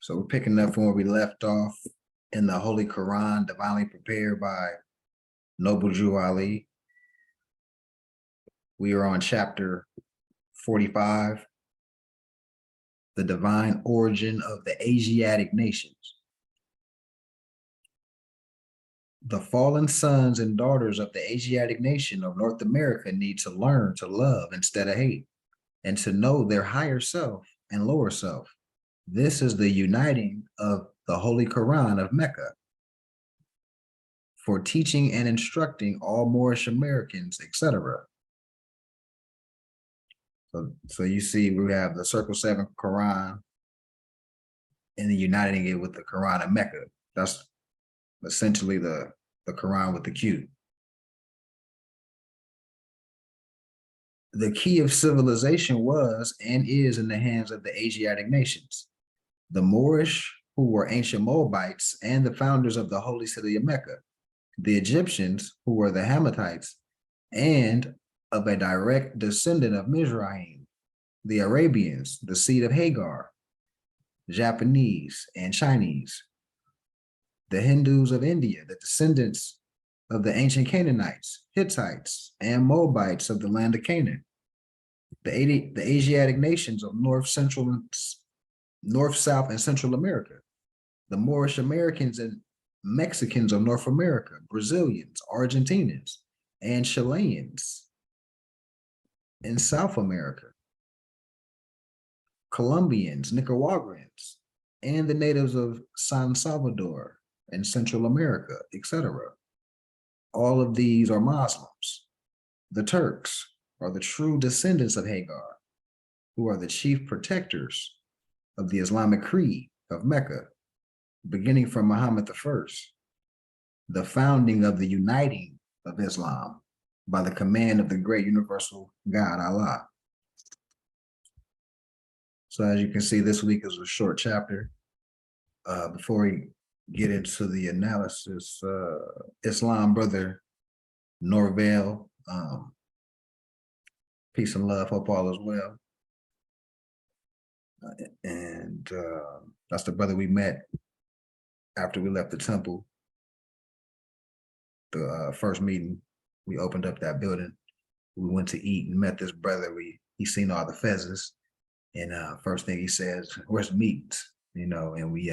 So we're picking up from where we left off in the Holy Quran, divinely prepared by Noble Drew Ali. We are on chapter 45, the divine origin of the Asiatic nations. The fallen sons and daughters of the Asiatic nation of North America need to learn to love instead of hate, and to know their higher self and lower self. This is the uniting of the Holy Quran of Mecca for teaching and instructing all Moorish Americans, etc. So you see, we have the Circle 7 Quran and then uniting it with the Quran of Mecca. That's essentially the Quran with the Q. The key of civilization was and is in the hands of the Asiatic nations. The Moorish, who were ancient Moabites and the founders of the holy city of Mecca. The Egyptians, who were the Hammatites, and of a direct descendant of Mizraim. The Arabians, the seed of Hagar. Japanese and Chinese. The Hindus of India, the descendants of the ancient Canaanites, Hittites, and Moabites of the land of Canaan. The Asiatic nations of North, South, and Central America. The Moorish Americans and Mexicans of North America, Brazilians, Argentinians, and Chileans in South America. Colombians, Nicaraguans, and the natives of San Salvador and Central America, etc. All of these are Muslims. The Turks are the true descendants of Hagar, who are the chief protectors of the Islamic creed of Mecca, beginning from Muhammad I, the founding of the uniting of Islam by the command of the great universal God, Allah. So as you can see, this week is a short chapter. Before we get into the analysis, Islam brother Norvell, peace and love, hope all is well. And that's the brother we met after we left the temple. The first meeting, we opened up that building. We went to eat and met this brother. He seen all the fezzes. And first thing he says, where's the meetings? And we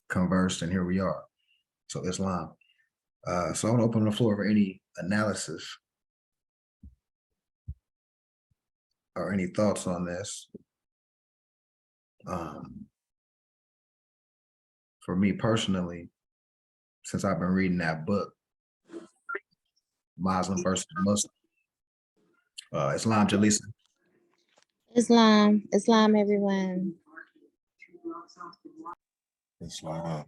conversed, and here we are. So Islam. So I'm gonna open the floor for any analysis or any thoughts on this. For me personally, since I've been reading that book, Muslim versus Muslim, Islam, Jalisa. Islam, everyone. Islam.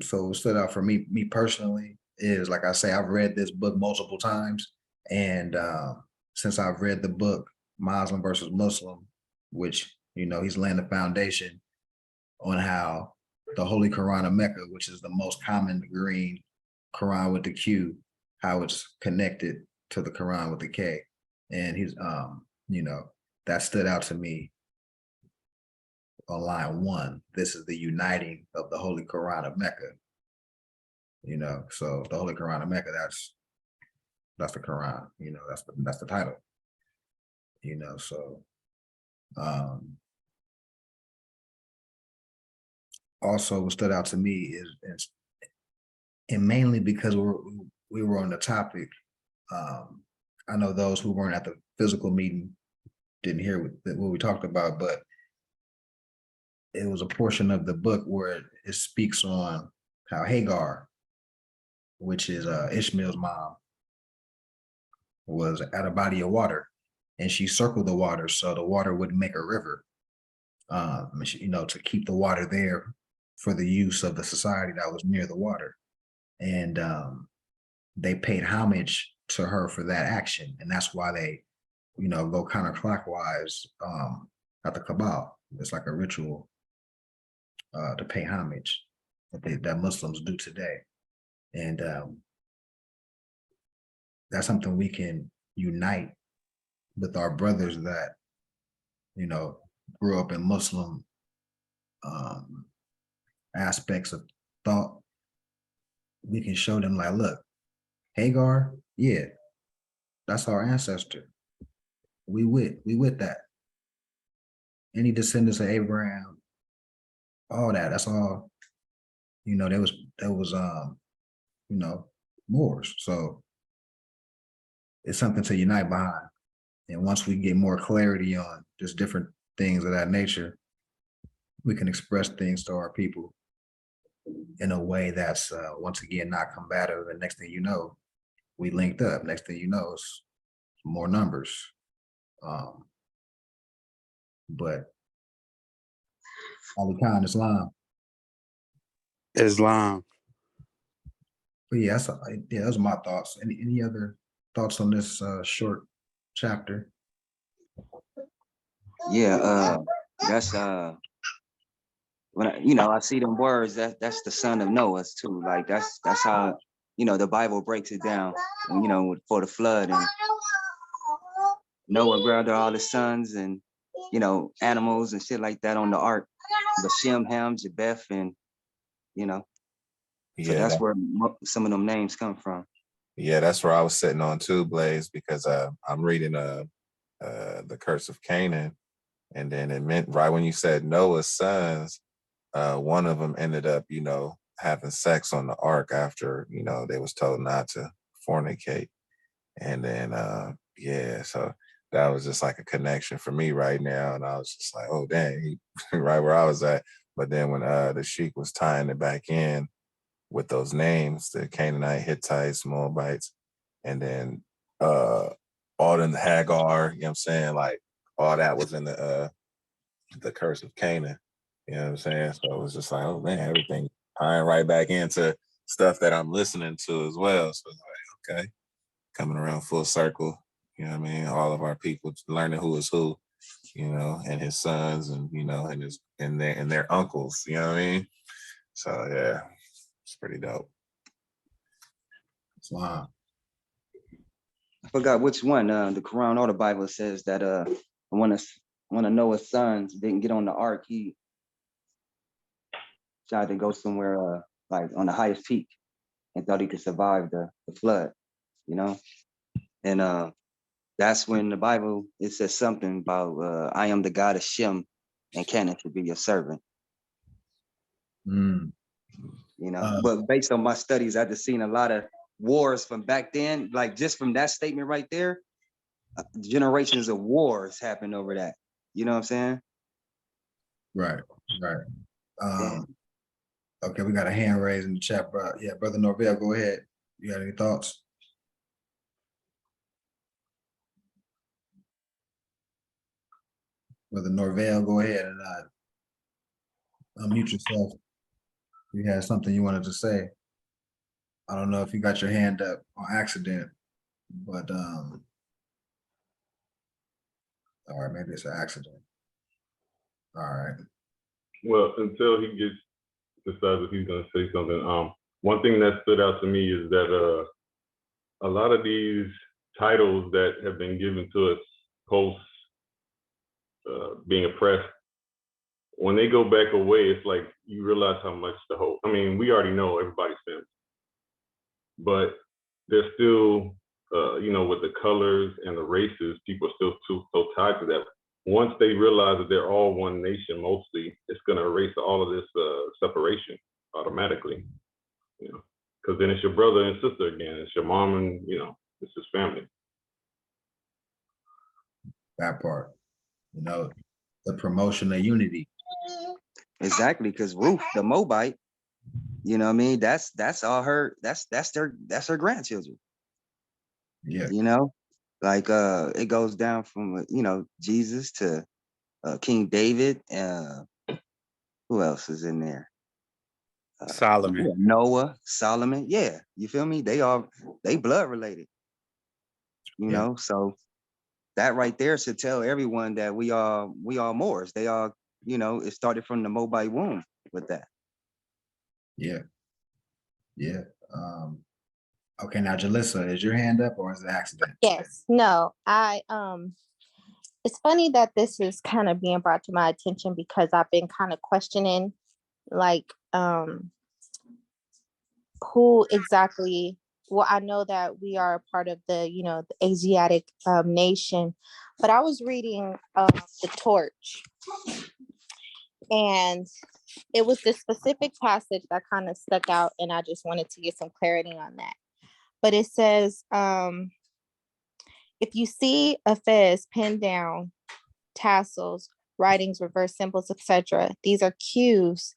So what stood out for me personally is, like I say, I've read this book multiple times, and since I've read the book Muslim versus Muslim, which he's laying the foundation on how the Holy Quran of Mecca, which is the most common green Quran with the Q, how it's connected to the Quran with the K, and he's that stood out to me on line 1. This is the uniting of the Holy Quran of Mecca. So the Holy Quran of Mecca, that's the Quran. That's the title. So also what stood out to me is and mainly because we were on the topic. I know those who weren't at the physical meeting didn't hear what we talked about, but it was a portion of the book where it speaks on how Hagar, which is Ishmael's mom, was at a body of water, and she circled the water so the water wouldn't make a river, to keep the water there for the use of the society that was near the water. And they paid homage to her for that action. And that's why they, go counterclockwise at the Kaaba. It's like a ritual to pay homage that Muslims do today. And that's something we can unite with our brothers that, grew up in Muslim aspects of thought, we can show them like, look, Hagar, yeah, that's our ancestor. We with that. Any descendants of Abraham, all that's all, that was Moors. So it's something to unite behind. And once we get more clarity on just different things of that nature, we can express things to our people in a way that's once again not combative. And next thing you know, we linked up. Next thing you know, it's more numbers. But Ali Khan, Islam. Islam. But yeah, those are my thoughts. Any other thoughts on this short chapter? Yeah, that's when I see them words, that's the son of Noah too. Like that's how the Bible breaks it down. And, for the flood, and Noah gathered all his sons and animals and shit like that on the ark. The Shem, Ham, Japheth, and so that's where some of them names come from. Yeah, that's where I was sitting on too, Blaze, because I'm reading the Curse of Canaan, and then it meant right when you said Noah's sons, one of them ended up, having sex on the ark after, they was told not to fornicate. And then, so that was just like a connection for me right now. And I was just like, oh, dang, right where I was at. But then when the Sheik was tying it back in with those names, the Canaanite, Hittites, Moabites, and then all in the Hagar, you know what I'm saying? Like all that was in the Curse of Canaan. You know what I'm saying? So it was just like, oh man, everything tying right back into stuff that I'm listening to as well. So it's like, okay, coming around full circle, you know what I mean? All of our people learning who is who, and his sons and, and their uncles, you know what I mean? So yeah, it's pretty dope. Wow. I forgot which one. The Quran or the Bible says that one of Noah's sons didn't get on the ark. He tried to go somewhere like on the highest peak and thought he could survive the flood, and that's when the Bible, it says something about I am the God of Shem and Canaan should be your servant. But based on my studies, I've just seen a lot of wars from back then, like just from that statement right there, generations of wars happened over that. You know what I'm saying? Right. Okay, we got a hand raised in the chat, bro. Yeah, Brother Norvell, go ahead. You got any thoughts? Brother Norvell, go ahead and unmute yourself. You had something you wanted to say. I don't know if you got your hand up on accident, but all right, maybe it's an accident. All right. Well, until he decides if he's going to say something, one thing that stood out to me is that a lot of these titles that have been given to us post being oppressed, when they go back away, it's like you realize how much we already know everybody's family, but there's still, with the colors and the races, people are still so tied to that. Once they realize that they're all one nation, mostly, it's going to erase all of this separation automatically, because then it's your brother and sister again. It's your mom and, it's his family. That part, the promotion of unity. Exactly, because Ruth, the Moabite, you know what I mean? That's all her, that's her grandchildren. Yeah. Like it goes down from Jesus to King David. Who else is in there? Solomon. Noah, Solomon. Yeah, you feel me? They blood related. So that right there should tell everyone that we are Moors. They are, it started from the Moabite womb with that. Yeah. Okay, now Jalissa, is your hand up or is it accident? Yes, no, it's funny that this is kind of being brought to my attention because I've been kind of questioning like who exactly, well, I know that we are a part of the, the Asiatic nation, but I was reading the Torch, and it was this specific passage that kind of stuck out, and I just wanted to get some clarity on that. But it says, if you see a fez pinned down, tassels, writings, reverse symbols, etc., these are cues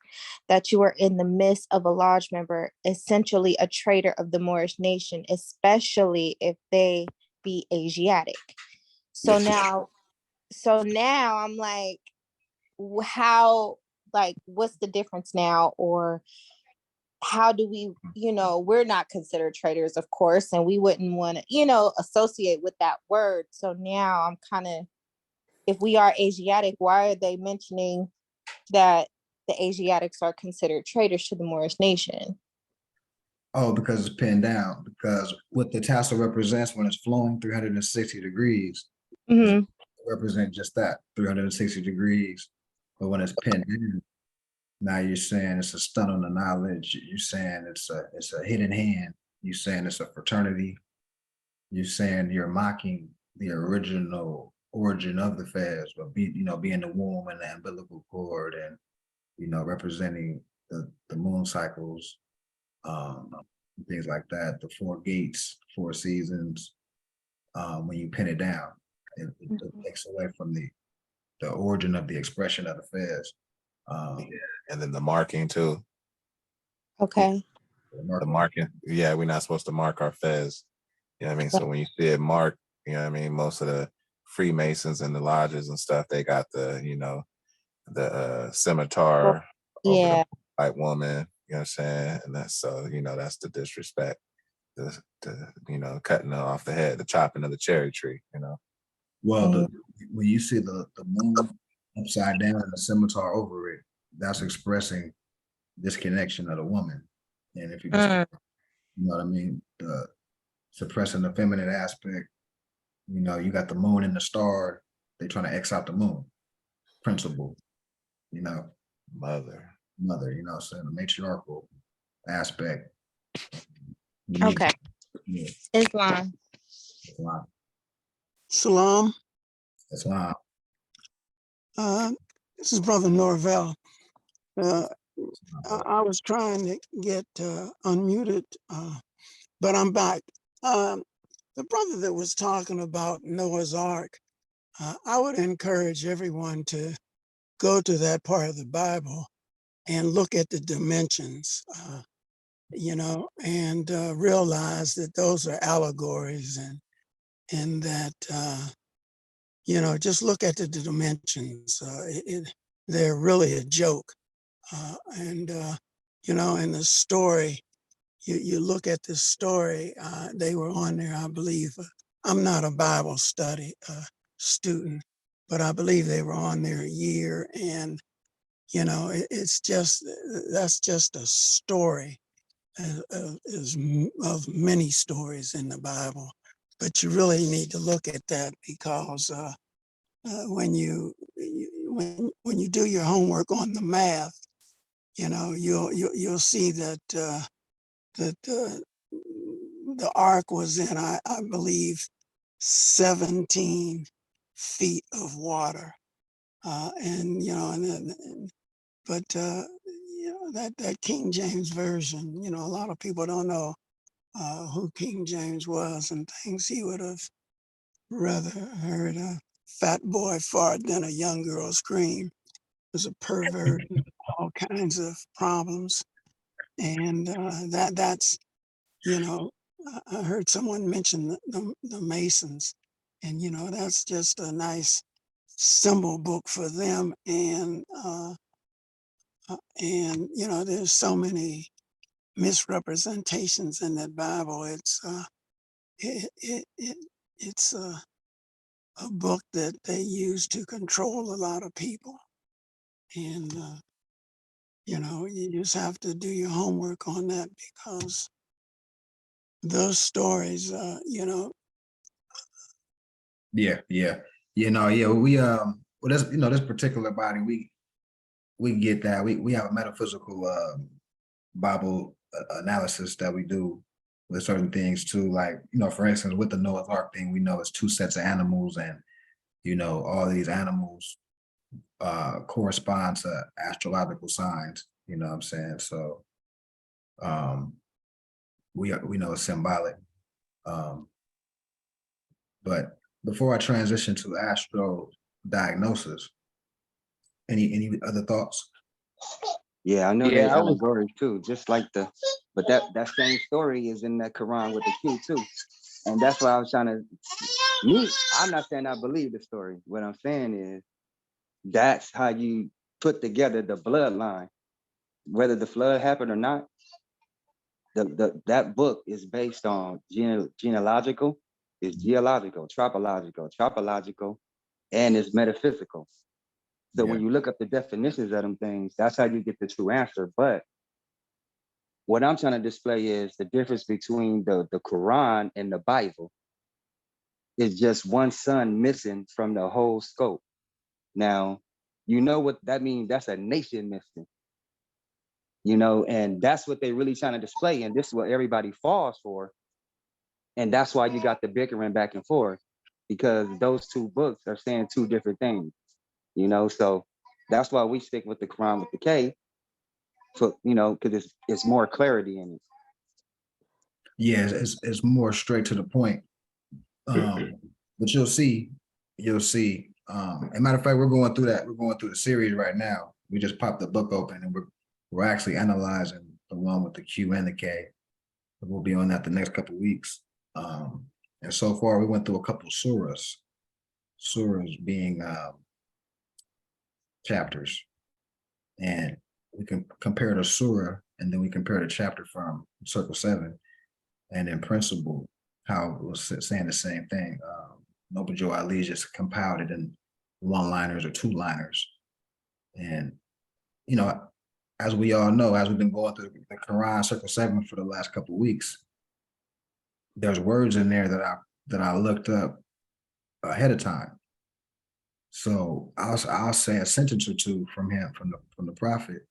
that you are in the midst of a lodge member, essentially a traitor of the Moorish nation, especially if they be Asiatic. So Yes. now I'm like, how, like, what's the difference now? Or how do we, we're not considered traitors, of course, and we wouldn't want to, associate with that word. So now I'm kind of, if we are Asiatic, why are they mentioning that the Asiatics are considered traitors to the Moorish nation? Oh, because it's pinned down, because what the tassel represents when it's flowing 360 degrees, Mhm. represent just that, 360 degrees. But when it's pinned down, now you're saying it's a stunt on the knowledge. You're saying it's a hidden hand. You're saying it's a fraternity. You're saying you're mocking the original origin of the fez, but being the womb and the umbilical cord, and representing the moon cycles, um, things like that. The four gates, four seasons. When you pin it down, it takes away from the origin of the expression of the fez. And then the marking too. Okay. The marking, yeah, we're not supposed to mark our fez. You know what I mean? So when you see it marked, you know what I mean? Most of the Freemasons and the lodges and stuff, they got the scimitar over the Yeah. white woman, you know what I'm saying? And that's that's the disrespect, cutting off the head, the chopping of the cherry tree, Well, when you see the moon upside down and the scimitar over it, that's expressing disconnection of the woman. And if you just, you know what I mean, suppressing the feminine aspect, you got the moon and the star, they trying to X out the moon principle, Mother. mother, saying the matriarchal aspect. Okay. Yeah, Islam. Islam. Salam. Islam. This is Brother Norvell. I was trying to get unmuted, but I'm back. The brother that was talking about Noah's Ark, I would encourage everyone to go to that part of the Bible and look at the dimensions, and realize that those are allegories, and that, just look at the dimensions. They're really a joke. And in the story, you look at the story, they were on there, I believe. I'm not a Bible study student, but I believe they were on there a year. And, that's just a story of many stories in the Bible. But you really need to look at that because when you do your homework on the math, you'll see that the ark was in, I believe, 17 feet of water, but that King James version, a lot of people don't know who King James was and things. He would have rather heard a fat boy fart than a young girl scream. Was a pervert, all kinds of problems. And that's, I heard someone mention the Masons, and, that's just a nice symbol book for them. And there's so many misrepresentations in that Bible. It's a book that they use to control a lot of people. And, you just have to do your homework on that because those stories, Yeah, yeah. You know, yeah, we well this, you know, this particular body, we get that. We have a metaphysical Bible analysis that we do with certain things too. Like, you know, for instance, with the Noah's Ark thing, we know it's two sets of animals, and you know, all these animals correspond to astrological signs, you know what I'm saying? So um we know it's symbolic. Um but before I transition to astro diagnosis, any other thoughts? Yeah, I know they Yeah, I was. allegories too, just like but that same story is in the Quran with the Q too. And that's why I was trying to, I'm not saying I believe the story. What I'm saying is that's how you put together the bloodline. Whether the flood happened or not, that book is based on genealogical, it's geological, tropological, and it's metaphysical. So Yeah. when you look up the definitions of them things, that's how you get the true answer. But what I'm trying to display is the difference between the Quran and the Bible is just one son missing from the whole scope. Now, you know what that means? That's a nation missing, you know, and that's what they're really trying to display. And this is what everybody falls for. And that's why you got the bickering back and forth, because those two books are saying two different things, you know. So that's why we stick with the Quran with the K, so you know, because it's more clarity in it. Yeah, it's more straight to the point. But you'll see. As a matter of fact, we're going through that. We're going through the series right now. We just popped the book open, and we're actually analyzing the one with the Q and the K. We'll be on that the next couple of weeks. And so far, we went through a couple surahs. Surahs being chapters, and we can compare the surah, and then we compare the chapter from Circle 7, and in principle, how it was saying the same thing. Noble Joe Ali just compiled it in one-liners or two-liners. And, you know, as we all know, as we've been going through the Quran Circle 7 for the last couple of weeks, there's words in there that I looked up ahead of time. So I'll say a sentence or two from him, from the prophet,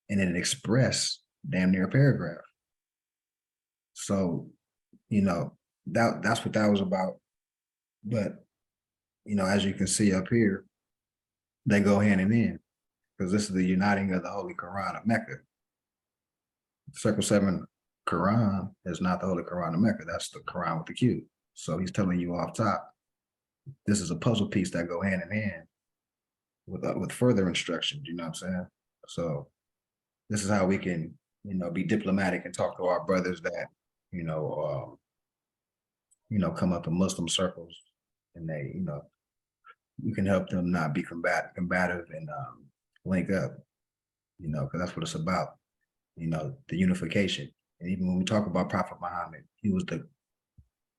and it expressed damn near a paragraph. So, you know, that's what that was about. But, you know, as you can see up here, they go hand in hand, because this is the uniting of the Holy Quran of Mecca. Circle 7 Quran is not the Holy Quran of Mecca. That's the Quran with the Q. So he's telling you off top, this is a puzzle piece that go hand in hand with further instructions, you know what I'm saying? So this is how we can, you know, be diplomatic and talk to our brothers that, you know, come up in Muslim circles, and they, you know, you can help them not be combative and link up, you know, because that's what it's about, you know, the unification. And even when we talk about Prophet Muhammad, he was the,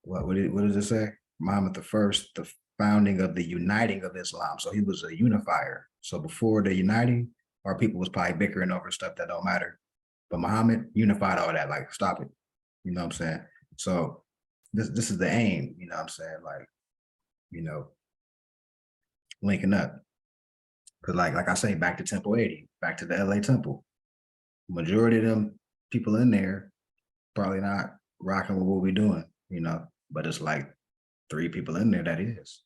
what does it say? Muhammad the first, the founding of the uniting of Islam. So he was a unifier. So before the uniting, our people was probably bickering over stuff that don't matter. But Muhammad unified all that, like, stop it. You know what I'm saying? So this is the aim, you know what I'm saying? Like, you know, linking up. Cause like I say, back to Temple 80, back to the LA Temple. Majority of them people in there probably not rocking with what we're doing, you know, but it's like 3 people in there that is.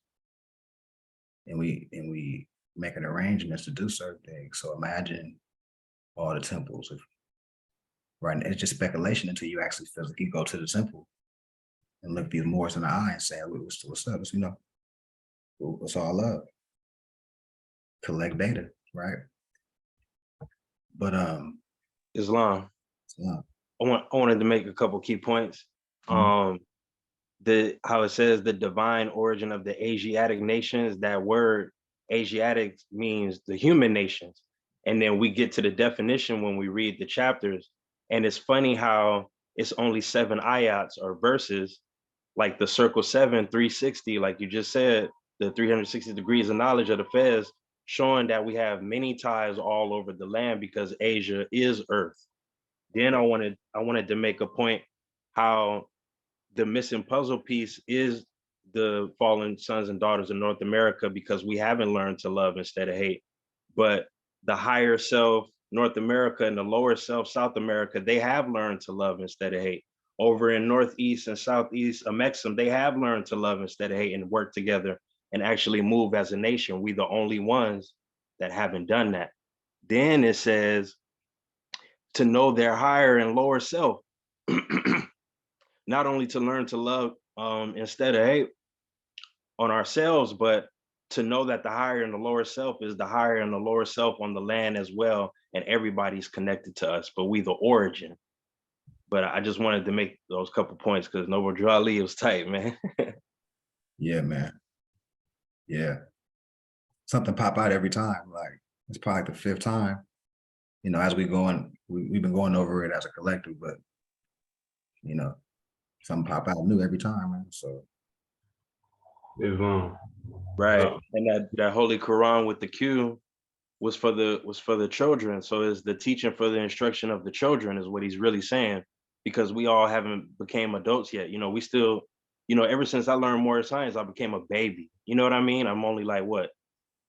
And we making arrangements to do certain things. So imagine all the temples. Right, it's just speculation until you actually physically go to the temple and look these Moors in the eye and say, what's up? It's, you know, it's all up. Collect data, right? But Islam. yeah. I wanted to make a couple key points. Mhm. How it says the divine origin of the Asiatic nations, that word Asiatic means the human nations. And then we get to the definition when we read the chapters. And it's funny how it's only 7 ayats or verses, like the circle 7, 360, like you just said, the 360 degrees of knowledge of the Fez, showing that we have many ties all over the land because Asia is Earth. Then I wanted to make a point how the missing puzzle piece is the fallen sons and daughters of North America, because we haven't learned to love instead of hate. But the higher self, North America, and the lower self, South America, they have learned to love instead of hate. Over in Northeast and Southeast Amexem, they have learned to love instead of hate and work together and actually move as a nation. We the only ones that haven't done that. Then it says to know their higher and lower self, not only to learn to love instead of hate on ourselves, but to know that the higher and the lower self is the higher and the lower self on the land as well, and everybody's connected to us, but we the origin. But I just wanted to make those couple points because Noble Drew Ali was tight, man. Yeah, man. Yeah. Something pop out every time. Like it's probably like the fifth time. You know, as we've been going over it as a collective, but you know, something pop out new every time, man. So Islam. Right. And that Holy Quran with the Q was for the children. So is the teaching for the instruction of the children is what he's really saying, because we all haven't became adults yet. You know, we still, you know, ever since I learned more science, I became a baby. You know what I mean? I'm only like what,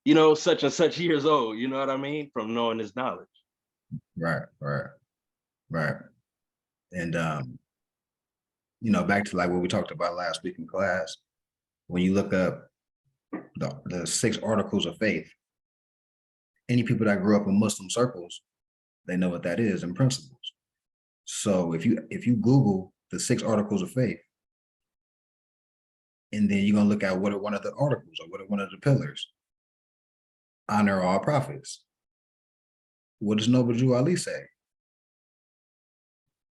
you know, such and such years old, you know what I mean? From knowing this knowledge. right. And you know, back to like what we talked about last week in class, when you look up the 6 articles of faith, any people that grew up in Muslim circles, they know what that is in principles. So if you Google the 6 articles of faith, and then you're gonna look at what are one of the articles or what are one of the pillars, honor all prophets. What does Noble Drew Ali say?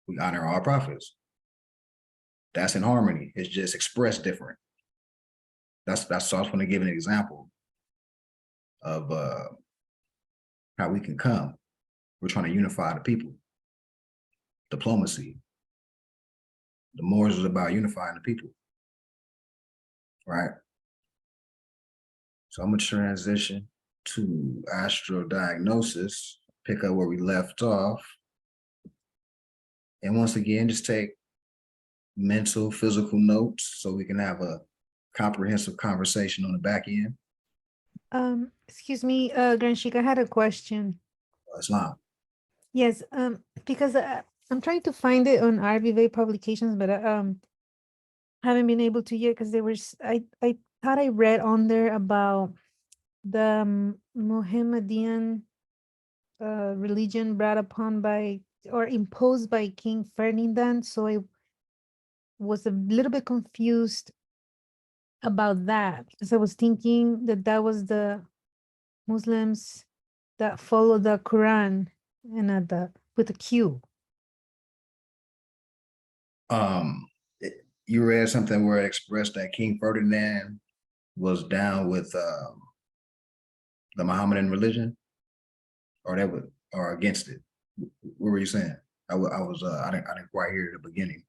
We honor all prophets. That's in harmony. It's just expressed different. So I just want to give an example of how we can come. We're trying to unify the people. Diplomacy. The Moors is about unifying the people. Right? So I'm gonna transition to astrodiagnosis, pick up where we left off. And once again, just take mental, physical notes so we can have a comprehensive conversation on the back end. Excuse me, Grand Sheik, I had a question. Islam. Yes, because I'm trying to find it on RVV publications, but haven't been able to yet because there was I thought I read on there about the Mohammedan religion brought upon by or imposed by King Ferdinand. So I was a little bit confused about that because I was thinking that that was the Muslims that follow the Quran and with a Q. You read something where it expressed that King Ferdinand was down with the Mohammedan religion, or against it. What were you saying? I didn't quite hear the beginning.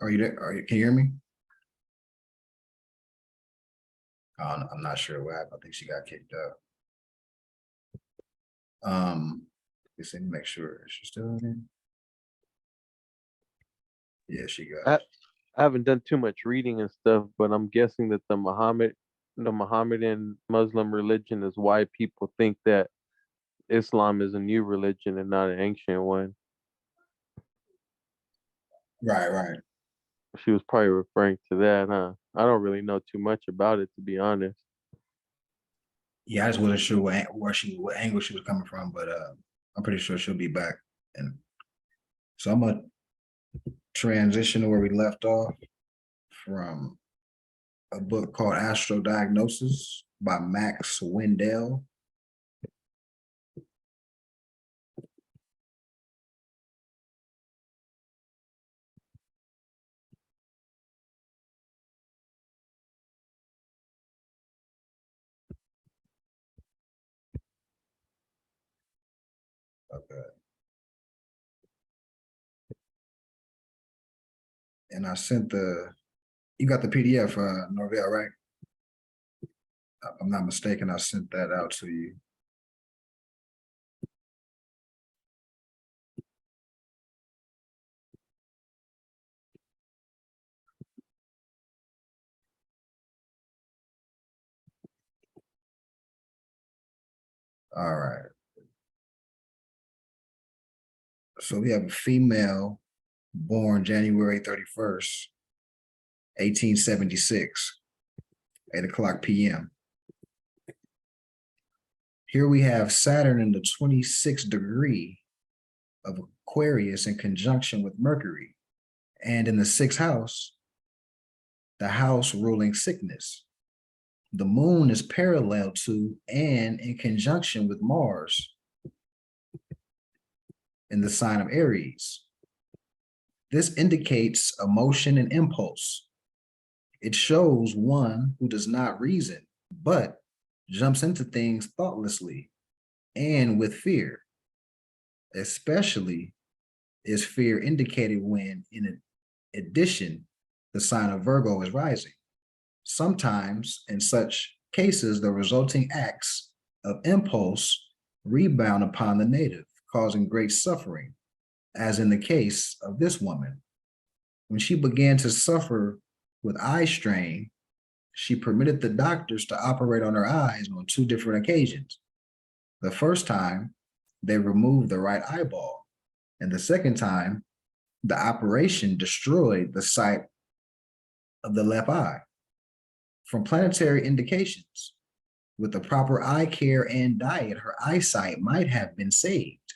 Are you there? Can you hear me? I'm not sure what happened. I think she got kicked out. Let's see, make sure she's still in. Yeah, she got. I haven't done too much reading and stuff, but I'm guessing that the Mohammedan Muslim religion is why people think that Islam is a new religion and not an ancient one. Right. She was probably referring to that, huh? I don't really know too much about it, to be honest. Yeah, I just wasn't sure what angle she was coming from, but I'm pretty sure she'll be back. And so I'm gonna transition to where we left off from a book called Astrodiagnosis by Max Wendell. Okay. And I sent you got the PDF, Norvell, right? I'm not mistaken, I sent that out to you. All right. So we have a female born January 31st, 1876, 8:00 p.m. Here we have Saturn in the 26th degree of Aquarius in conjunction with Mercury. And in the 6th house, the house ruling sickness. The moon is parallel to and in conjunction with Mars in the sign of Aries. This indicates emotion and impulse. It shows one who does not reason, but jumps into things thoughtlessly and with fear. Especially is fear indicated when, in addition, the sign of Virgo is rising. Sometimes, in such cases, the resulting acts of impulse rebound upon the native, causing great suffering, as in the case of this woman. When she began to suffer with eye strain, she permitted the doctors to operate on her eyes on 2 different occasions. The first time, they removed the right eyeball, and the second time, the operation destroyed the sight of the left eye. From planetary indications, with the proper eye care and diet, her eyesight might have been saved,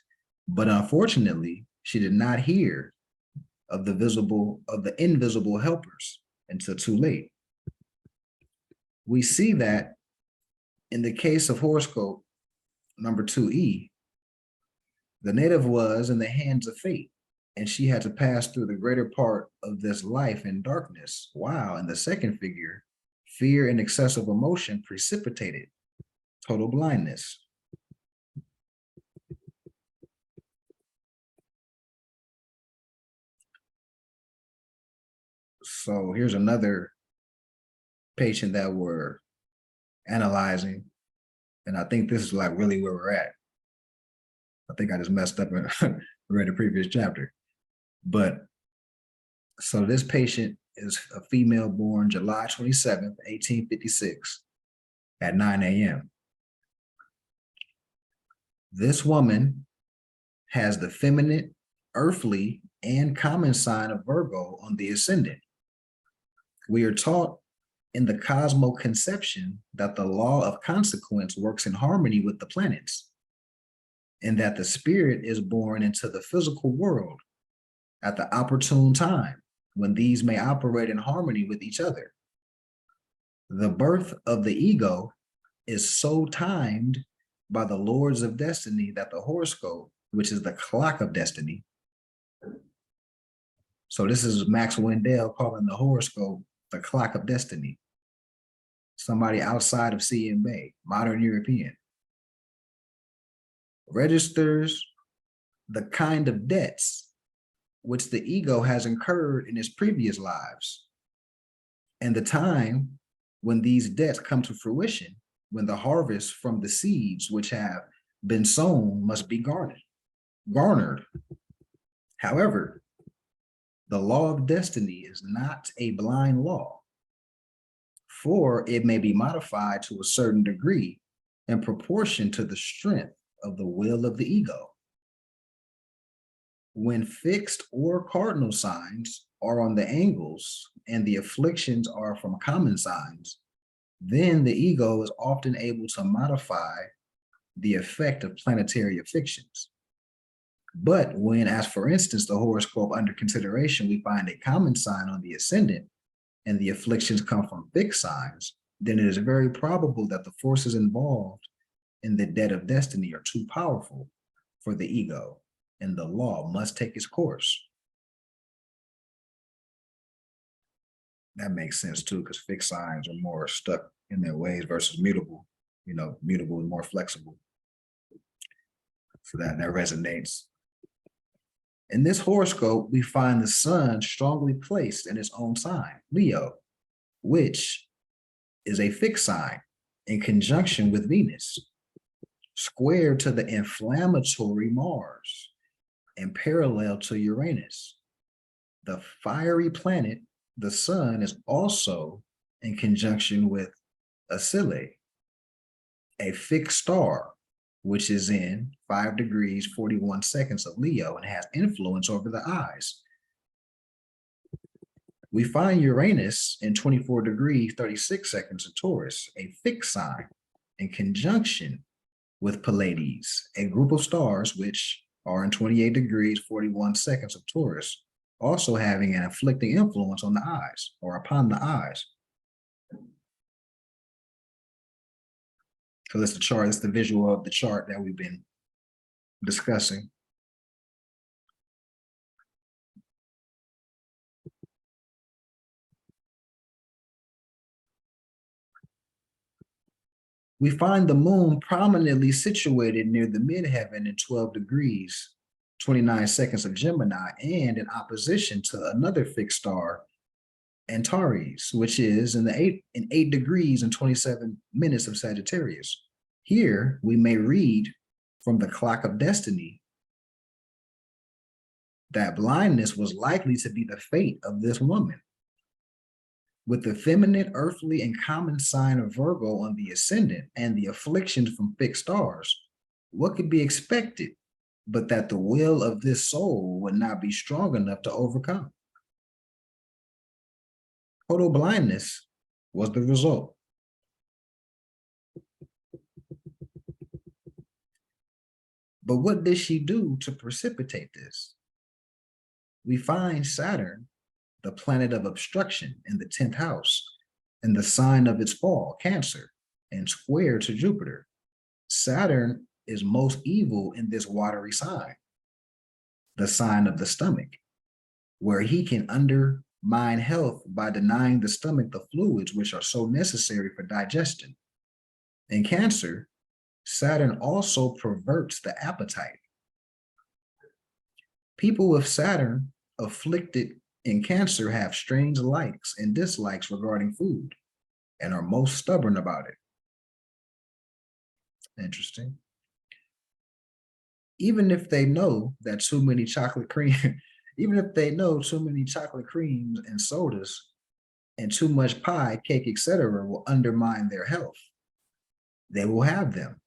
but unfortunately, she did not hear of the invisible helpers until too late. We see that in the case of horoscope number 2E, the native was in the hands of fate, and she had to pass through the greater part of this life in darkness, while in the second figure, fear and excessive emotion precipitated total blindness. So here's another patient that we're analyzing, and I think this is like really where we're at. I think I just messed up and read the previous chapter. But so this patient is a female born July 27th, 1856 at 9 a.m. This woman has the feminine, earthly, and common sign of Virgo on the ascendant. We are taught in the cosmoconception that the law of consequence works in harmony with the planets, and that the spirit is born into the physical world at the opportune time when these may operate in harmony with each other. The birth of the ego is so timed by the lords of destiny that the horoscope, which is the clock of destiny. So this is Max Wendell calling the horoscope the clock of destiny. Somebody outside of C.M. modern European. Registers the kind of debts which the ego has incurred in its previous lives, and the time when these debts come to fruition, when the harvest from the seeds which have been sown must be garnered. However, the law of destiny is not a blind law, for it may be modified to a certain degree in proportion to the strength of the will of the ego. When fixed or cardinal signs are on the angles and the afflictions are from common signs, then the ego is often able to modify the effect of planetary afflictions. But when, as for instance, the horoscope under consideration, we find a common sign on the ascendant and the afflictions come from fixed signs, then it is very probable that the forces involved in the debt of destiny are too powerful for the ego, and the law must take its course. That makes sense too, because fixed signs are more stuck in their ways versus mutable. You know, mutable is more flexible. So that resonates. In this horoscope, we find the sun strongly placed in its own sign, Leo, which is a fixed sign in conjunction with Venus, square to the inflammatory Mars and parallel to Uranus. The fiery planet, the sun, is also in conjunction with Acile, a fixed star which is in 5 degrees 41 seconds of Leo and has influence over the eyes. We find Uranus in 24 degrees 36 seconds of Taurus, a fixed sign, in conjunction with Pleiades, a group of stars which are in 28 degrees 41 seconds of Taurus, also having an afflicting influence on the eyes or upon the eyes. So that's the chart, that's the visual of the chart that we've been discussing. We find the moon prominently situated near the midheaven in 12 degrees 29 seconds of Gemini and in opposition to another fixed star, Antares, which is in 8 degrees and 27 minutes of Sagittarius. Here we may read from the clock of destiny that blindness was likely to be the fate of this woman. With the feminine, earthly, and common sign of Virgo on the ascendant and the afflictions from fixed stars, what could be expected but that the will of this soul would not be strong enough to overcome? Total blindness was the result. But what did she do to precipitate this? We find Saturn, the planet of obstruction, in the 10th house, in the sign of its fall, Cancer, and square to Jupiter. Saturn is most evil in this watery sign, the sign of the stomach, where he can undermine health by denying the stomach the fluids which are so necessary for digestion. In Cancer, Saturn also perverts the appetite. People with Saturn afflicted in Cancer have strange likes and dislikes regarding food and are most stubborn about it. Interesting. Even if they know that too many chocolate cream, even if they know too many chocolate creams and sodas and too much pie, cake, etc. will undermine their health, they will have them.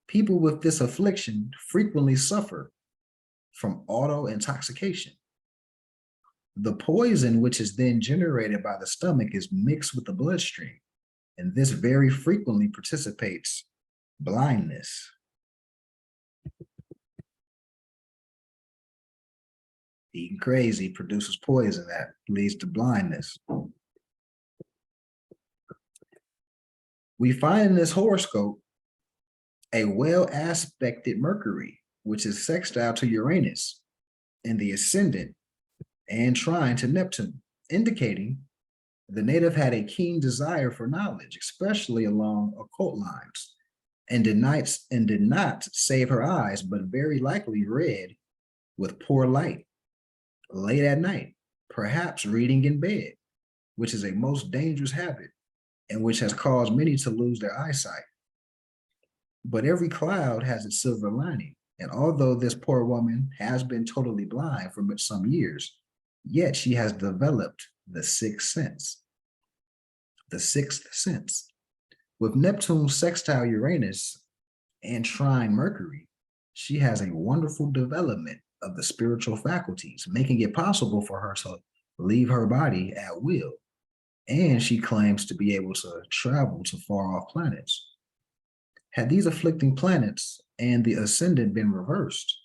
People with this affliction frequently suffer from auto intoxication. The poison which is then generated by the stomach is mixed with the bloodstream, and this very frequently precipitates blindness. Eating crazy produces poison that leads to blindness. We find in this horoscope a well-aspected Mercury, which is sextile to Uranus in the ascendant and trine to Neptune, indicating the native had a keen desire for knowledge, especially along occult lines, and did not save her eyes, but very likely read with poor light, late at night, perhaps reading in bed, which is a most dangerous habit and which has caused many to lose their eyesight. But every cloud has its silver lining, and although this poor woman has been totally blind for some years, yet she has developed the sixth sense. The sixth sense. With Neptune sextile Uranus and trine Mercury, she has a wonderful development of the spiritual faculties, making it possible for her to leave her body at will. And she claims to be able to travel to far-off planets. Had these afflicting planets and the ascendant been reversed,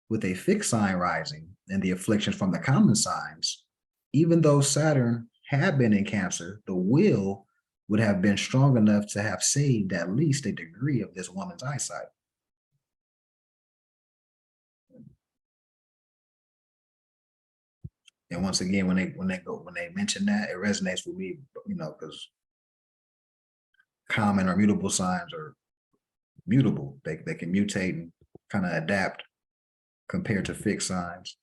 with a fixed sign rising and the affliction from the common signs, even though Saturn had been in Cancer, the will would have been strong enough to have saved at least a degree of this woman's eyesight. And once again, when they mention that, it resonates with me, you know, because common or mutable signs are mutable. They can mutate and kind of adapt compared to fixed signs.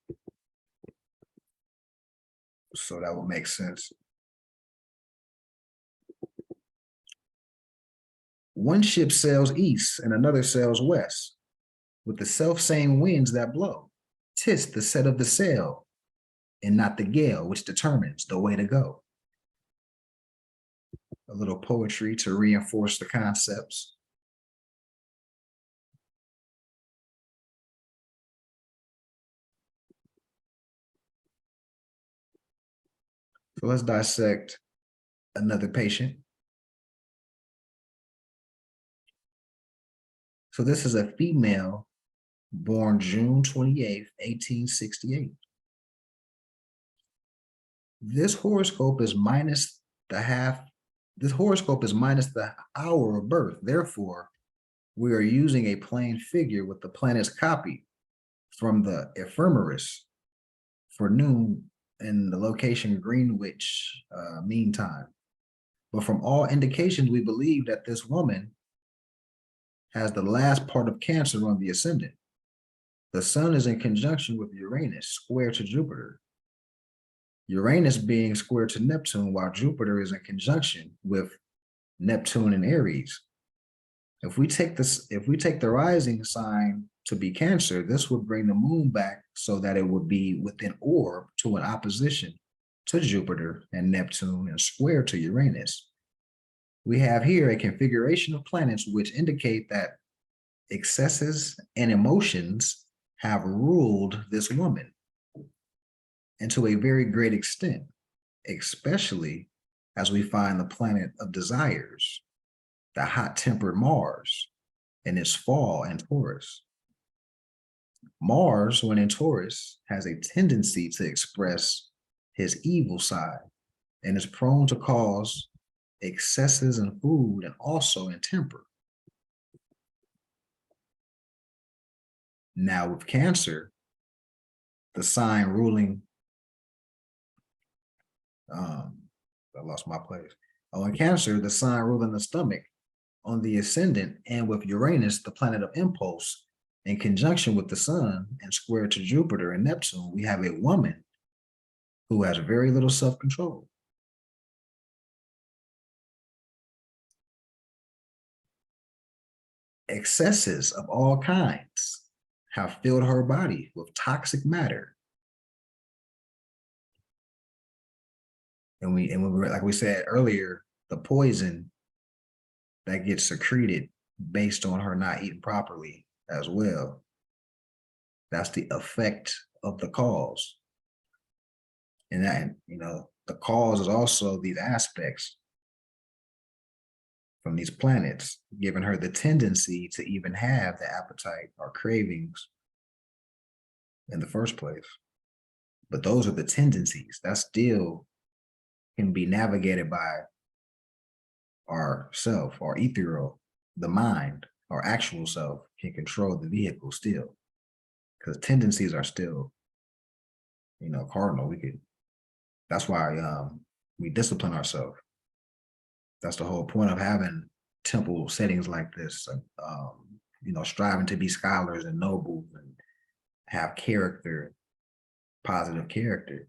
So that would make sense. One ship sails east and another sails west, with the self-same winds that blow. 'Tis the set of the sail and not the gale which determines the way to go. A little poetry to reinforce the concepts. So let's dissect another patient. So this is a female born June 28th, 1868. This horoscope is minus the hour of birth. Therefore, we are using a plane figure with the planets copied from the ephemeris for noon in the location Greenwich Mean Time. But from all indications, we believe that this woman has the last part of Cancer on the ascendant. The sun is in conjunction with Uranus, square to Jupiter. Uranus being square to Neptune, while Jupiter is in conjunction with Neptune and Aries. If we take the rising sign to be Cancer, this would bring the moon back so that it would be within orb to an opposition to Jupiter and Neptune and square to Uranus. We have here a configuration of planets which indicate that excesses and emotions have ruled this woman, and to a very great extent, especially as we find the planet of desires, the hot-tempered Mars, in its fall in Taurus. Mars, when in Taurus, has a tendency to express his evil side and is prone to cause excesses in food and also in temper. Now with Cancer, the sign ruling, I lost my place. Oh, in Cancer, the sign ruling the stomach on the ascendant, and with Uranus, the planet of impulse, in conjunction with the sun and square to Jupiter and Neptune, we have a woman who has very little self-control. Excesses of all kinds have filled her body with toxic matter. And like we said earlier, the poison that gets secreted based on her not eating properly as well. That's the effect of the cause. And that, the cause is also these aspects from these planets, giving her the tendency to even have the appetite or cravings in the first place. But those are the tendencies that still can be navigated by our self, our ethereal, the mind, our actual self can control the vehicle still, because tendencies are still, cardinal. That's why we discipline ourselves. That's the whole point of having temple settings like this, striving to be scholars and nobles and have character, positive character.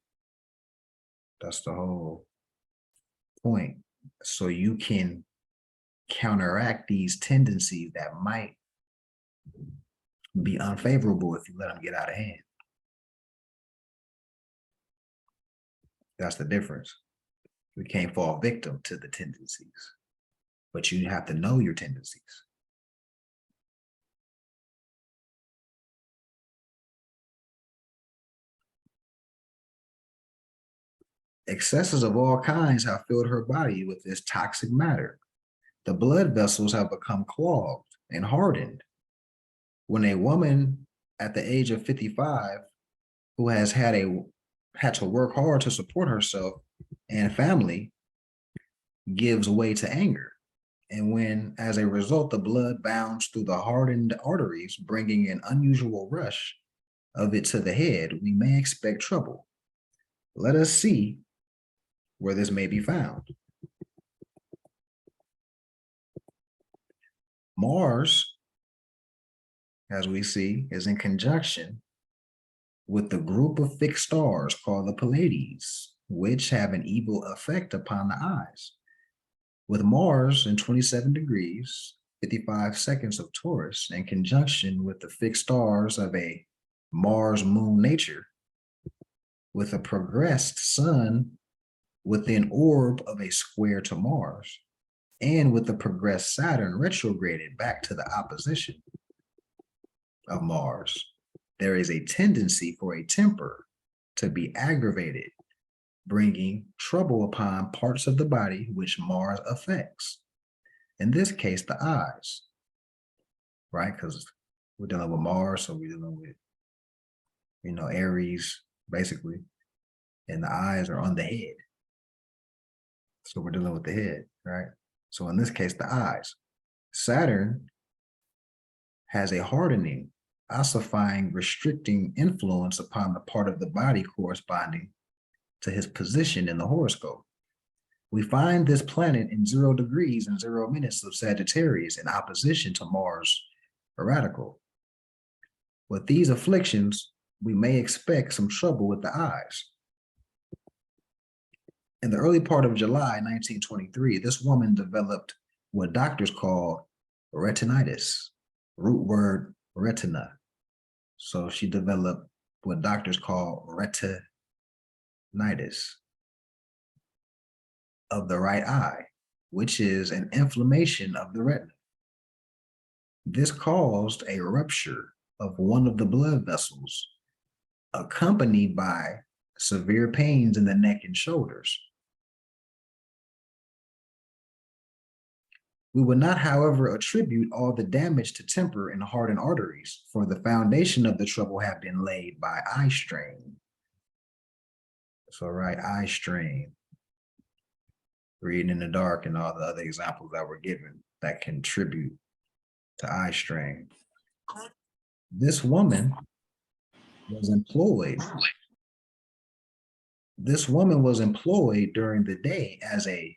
That's the whole point. So you can counteract these tendencies that might be unfavorable if you let them get out of hand. That's the difference. We can't fall victim to the tendencies, but you have to know your tendencies. Excesses of all kinds have filled her body with this toxic matter. The blood vessels have become clogged and hardened. When a woman at the age of 55 who has had to work hard to support herself and family gives way to anger, and when, as a result, the blood bounds through the hardened arteries, bringing an unusual rush of it to the head, we may expect trouble. Let us see where this may be found. Mars, as we see, is in conjunction with the group of fixed stars called the Pleiades, which have an evil effect upon the eyes. With Mars in 27 degrees, 55 seconds of Taurus, in conjunction with the fixed stars of a Mars-Moon nature, with a progressed sun within orb of a square to Mars, and with the progressed Saturn retrograded back to the opposition of Mars, there is a tendency for a temper to be aggravated bringing trouble upon parts of the body which Mars affects. In this case, the eyes, right? Because we're dealing with Mars, so we're dealing with, Aries, basically, and the eyes are on the head. So we're dealing with the head, right? So in this case, the eyes. Saturn has a hardening, ossifying, restricting influence upon the part of the body corresponding to his position in the horoscope. We find this planet in 0 degrees and 0 minutes of Sagittarius in opposition to Mars, a radical. With these afflictions, we may expect some trouble with the eyes. In the early part of July 1923, this woman developed what doctors call retinitis, root word retina. So she developed what doctors call retinitis of the right eye, which is an inflammation of the retina. This caused a rupture of one of the blood vessels, accompanied by severe pains in the neck and shoulders. We would not, however, attribute all the damage to temper and hardened arteries, for the foundation of the trouble had been laid by eye strain. So, right, eye strain, reading in the dark, and all the other examples that were given that contribute to eye strain. This woman was employed. This woman was employed during the day as a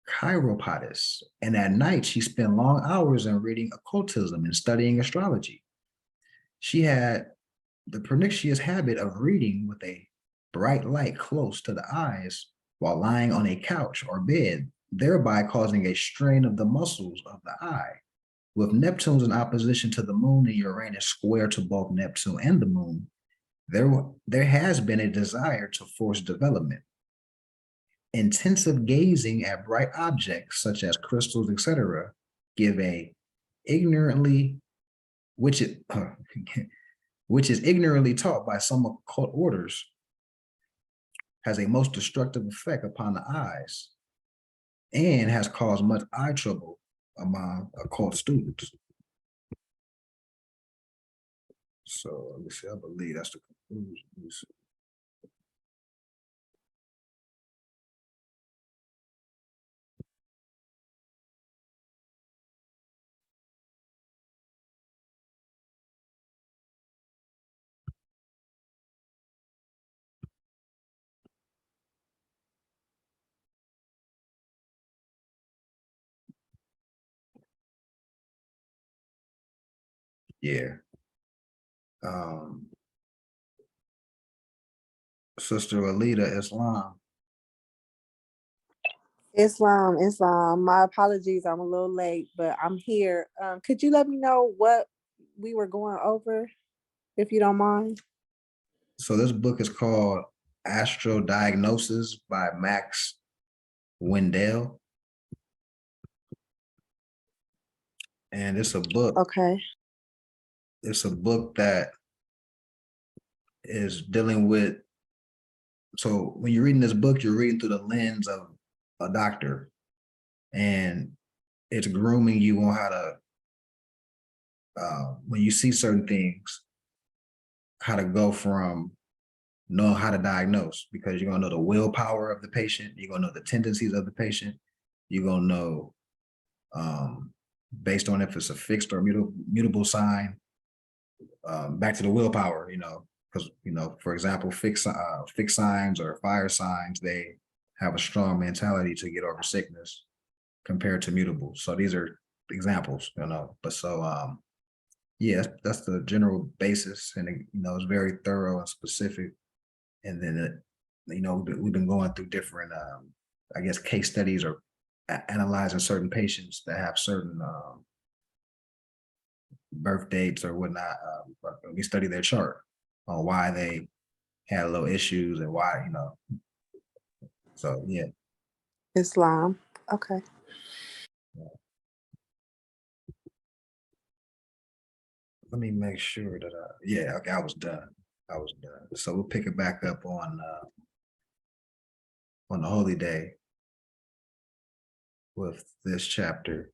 chiropodist, and at night she spent long hours in reading occultism and studying astrology. She had the pernicious habit of reading with a bright light close to the eyes while lying on a couch or bed, thereby causing a strain of the muscles of the eye. With Neptune's in opposition to the moon and Uranus square to both Neptune and the moon, there has been a desire to force development. Intensive gazing at bright objects such as crystals, etc., give a ignorantly, which is ignorantly taught by some occult orders, has a most destructive effect upon the eyes and has caused much eye trouble among occult students. So let me see, I believe that's the conclusion. Let me see. Yeah. Sister Alita Islam. Islam. My apologies, I'm a little late, but I'm here. Could you let me know what we were going over, if you don't mind? So this book is called Astro Diagnosis by Max Wendell. And it's a book. Okay. It's a book that is dealing with, so when you're reading this book, you're reading through the lens of a doctor, and it's grooming you on how to, when you see certain things, how to go from knowing how to diagnose, because you're gonna know the willpower of the patient, you're gonna know the tendencies of the patient, you're gonna know based on if it's a fixed or mutable sign, back to the willpower, because, for example, fixed signs or fire signs, they have a strong mentality to get over sickness compared to mutable. So these are examples, but so, yeah, that's the general basis, and it's very thorough and specific. And then, we've been going through different, I guess, case studies or analyzing certain patients that have certain birth dates or whatnot. We study their chart on why they had little issues and why, so yeah. Islam. Okay. Let me make sure that yeah, okay, I was done. So we'll pick it back up on on the holy day with this chapter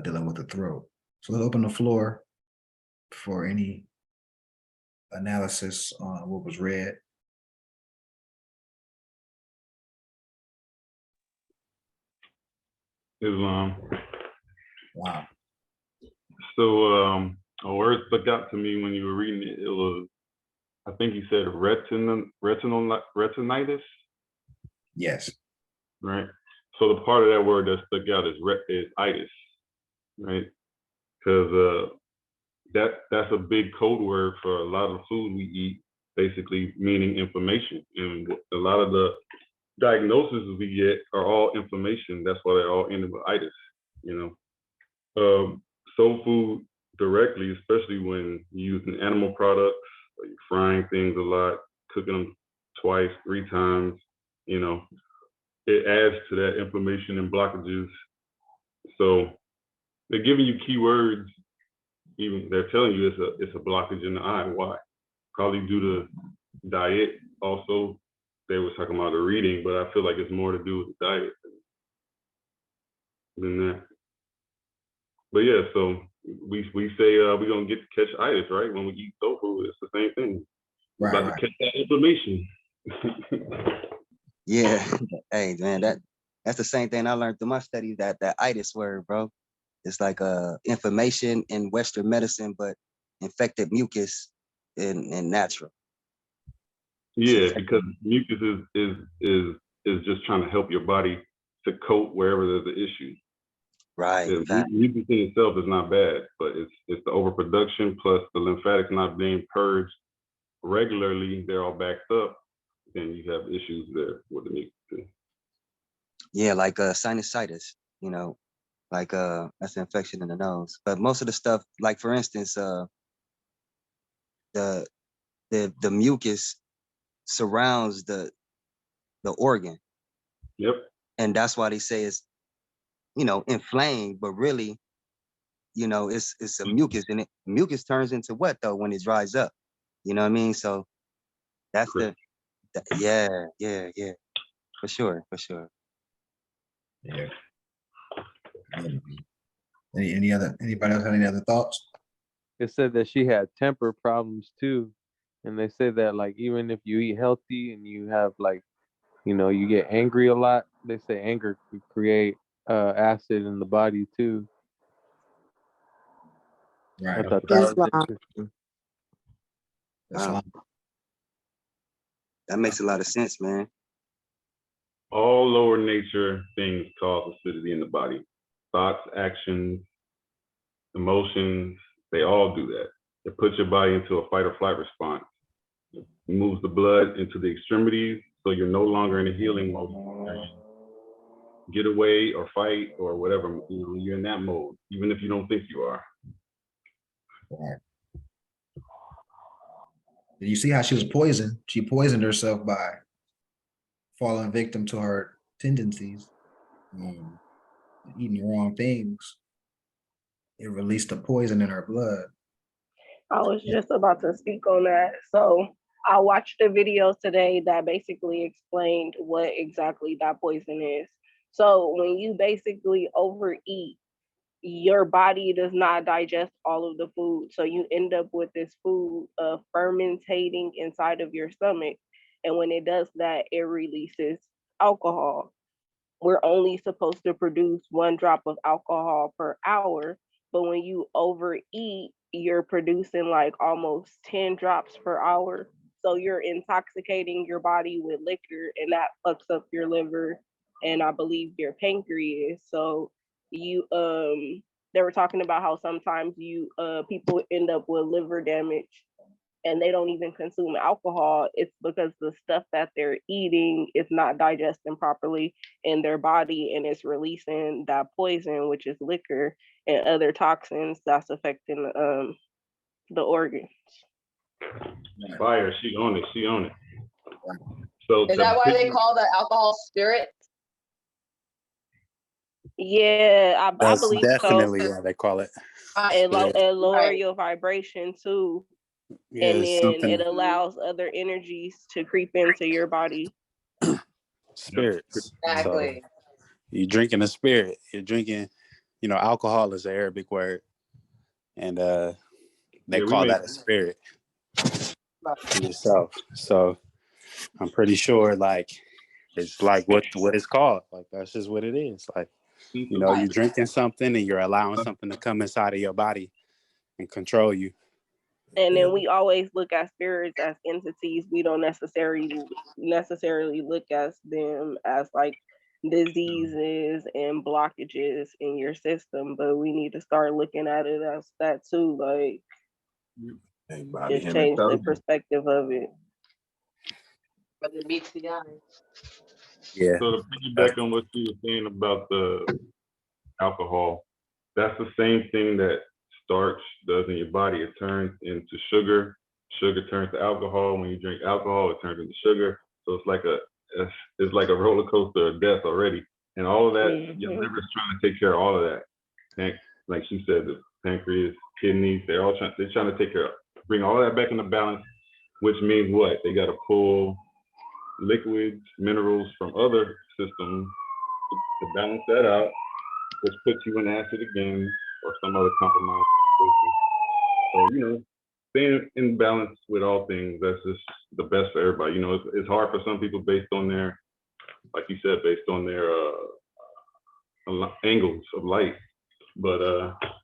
dealing with the throat. So let's open the floor for any analysis on what was read. Islam. Wow. So a word stuck out to me when you were reading it. It was, I think you said retinitis, Yes. right? So the part of that word that stuck out is itis, right? Because that's a big code word for a lot of food we eat, basically meaning inflammation. And a lot of the diagnoses we get are all inflammation. That's why they're all ended with itis, you know. Soul food directly, especially when you're using animal products, or you're frying things a lot, cooking them twice, 3 times, you know, it adds to that inflammation and blockages. So they're giving you keywords, even they're telling you it's a blockage in the eye. Why? Probably due to diet. Also, they were talking about the reading, but I feel like it's more to do with the diet than that. But yeah, so we say we're gonna get to catch itis, right? When we eat soul food, it's the same thing. We're Right, about right. to catch that inflammation. Yeah. Hey man, that's the same thing I learned through my studies, that itis word, bro. It's like information in Western medicine, but infected mucus in natural. Yeah, because mucus is just trying to help your body to coat wherever there's an issue. Right. Mucus in itself is not bad, but it's the overproduction plus the lymphatics not being purged regularly. They're all backed up. Then you have issues there with the mucus. Yeah, like sinusitis, you know, like that's an infection in the nose. But most of the stuff, like for instance, the mucus surrounds the organ. Yep. And that's why they say it's, you know, inflamed, but really, you know, it's a mucus, and mucus turns into what though when it dries up? You know what I mean? So that's yeah, for sure. Yeah. Anybody else have any other thoughts? It said that she had temper problems too. And they say that like even if you eat healthy and you have like, you know, you get angry a lot, they say anger could create acid in the body too. I Right. thought that was Islam. interesting. Wow. That makes a lot of sense, man. All lower nature things cause acidity in the body. Thoughts, actions, emotions, they all do that. It puts your body into a fight or flight response. It moves the blood into the extremities, so you're no longer in a healing mode. Get away or fight or whatever, you're in that mode, even if you don't think you are. Right. Did you see how she was poisoned? She poisoned herself by falling victim to her tendencies, eating the wrong things. It released the poison in her blood. I was just about to speak on that. So I watched a video today that basically explained what exactly that poison is. So when you basically overeat, your body does not digest all of the food. So you end up with this food fermentating inside of your stomach. And when it does that, it releases alcohol. We're only supposed to produce 1 drop of alcohol per hour. But when you overeat, you're producing like almost 10 drops per hour. So you're intoxicating your body with liquor, and that fucks up your liver and I believe your pancreas. So you they were talking about how sometimes people end up with liver damage and they don't even consume alcohol. It's because the stuff that they're eating is not digesting properly in their body, and it's releasing that poison, which is liquor and other toxins that's affecting the organs. Fire, she on it. So is that why they call the alcohol spirit? Yeah, I That's believe definitely so. why they call it. It lower Right. your vibration too. Yeah, And it's then something. it allows other energies to creep into your body. spirits. So Exactly. you're drinking a spirit. You're drinking, alcohol is an Arabic word, and they Yeah, we call make that a spirit to yourself. So I'm pretty sure, like, it's like what it's called. Like, that's just what it is. Like, you're drinking something and you're allowing something to come inside of your body and control you. And then we always look at spirits as entities. We don't necessarily look at them as like diseases and blockages in your system, but we need to start looking at it as that too. Like, Body, just him, and change the Toby. perspective of it. But it meets the eye. Yeah. So to piggyback on what you were saying about the alcohol, that's the same thing that starch does in your body. It turns into sugar. Sugar turns to alcohol. When you drink alcohol, it turns into sugar. So it's like a roller coaster of death already. And all of that, your liver is trying to take care of all of that. Like she said, the pancreas, kidneys, they're trying to take care of, bring all that back into balance, which means what? They got to pull liquids, minerals from other systems to balance that out, which puts you in acid again or some other compromise. So, staying in balance with all things, that's just the best for everybody. It's hard for some people based on their, like you said, based on their angles of light. But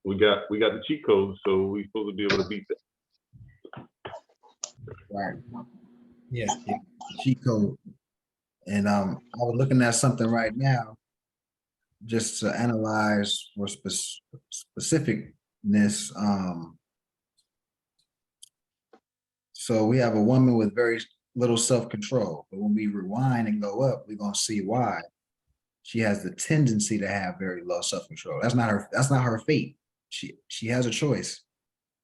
we got the cheat codes, so we're supposed to be able to beat that. Right. Yeah, cheat code. And I was looking at something right now just to analyze for specificness. So we have a woman with very little self-control, but when we rewind and go up, we're gonna see why. She has the tendency to have very low self-control. That's not her fate. She has a choice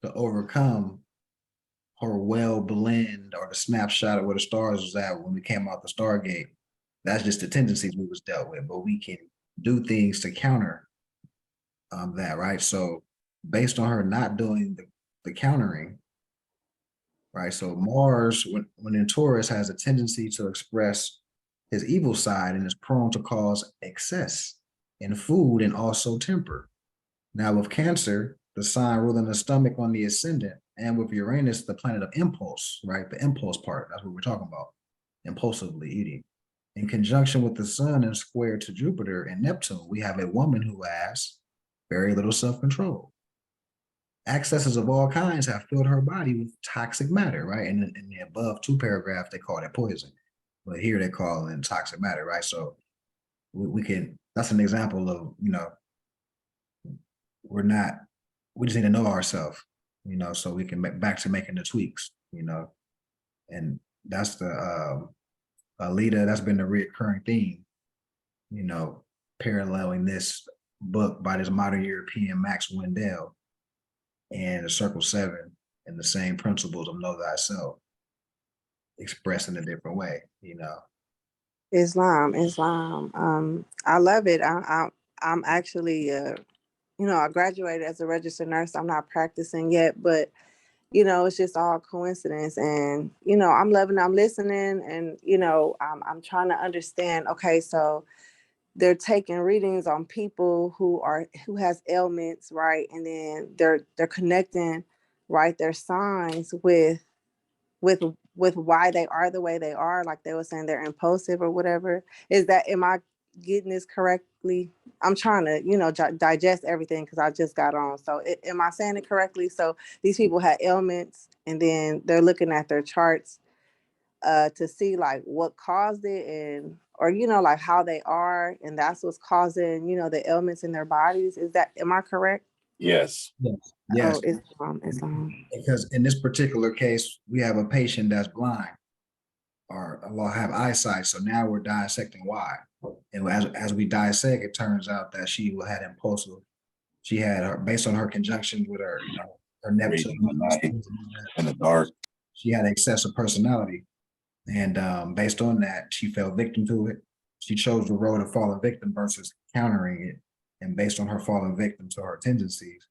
to overcome her well blend or the snapshot of where the stars was at when we came out the Stargate. That's just the tendencies we was dealt with, but we can do things to counter that, right? So based on her not doing the countering, right? So Mars, when in Taurus, has a tendency to express his evil side and is prone to cause excess in food and also temper. Now with Cancer, the sign ruling the stomach on the ascendant, and with Uranus, the planet of impulse, right? The impulse part, that's what we're talking about, impulsively eating. In conjunction with the sun and square to Jupiter and Neptune, we have a woman who has very little self-control. Excesses of all kinds have filled her body with toxic matter, right? And in the above two paragraphs, they call it poison. But here they call it toxic matter, right? So we can, that's an example of, we just need to know ourselves, so we can back to making the tweaks, and that's the Alita, that's been the reoccurring theme, paralleling this book by this modern European Max Wendell and the Circle 7 and the same principles of know thyself expressed in a different way, Islam. I love it. I'm actually, I graduated as a registered nurse. I'm not practicing yet, but it's just all coincidence. And I'm listening, and I'm trying to understand. Okay, so they're taking readings on people who has ailments, right? And then they're connecting, right, their signs with why they are the way they are. Like they were saying, they're impulsive or whatever. Am I getting this correctly? I'm trying to, digest everything because I just got on. So am I saying it correctly? So these people had ailments, and then they're looking at their charts to see like what caused it, or like how they are, and that's what's causing, the ailments in their bodies. Am I correct? Yes. Yes. Oh, Islam. Because in this particular case, we have a patient that's blind or will have eyesight. So now we're dissecting why. And as we dissect, it turns out that she had impulsive. She had her, based on her conjunction with her, her Neptune in the dark. She had excessive personality. And based on that, she fell victim to it. She chose the road of fallen victim versus countering it. And based on her fallen victim to her tendencies,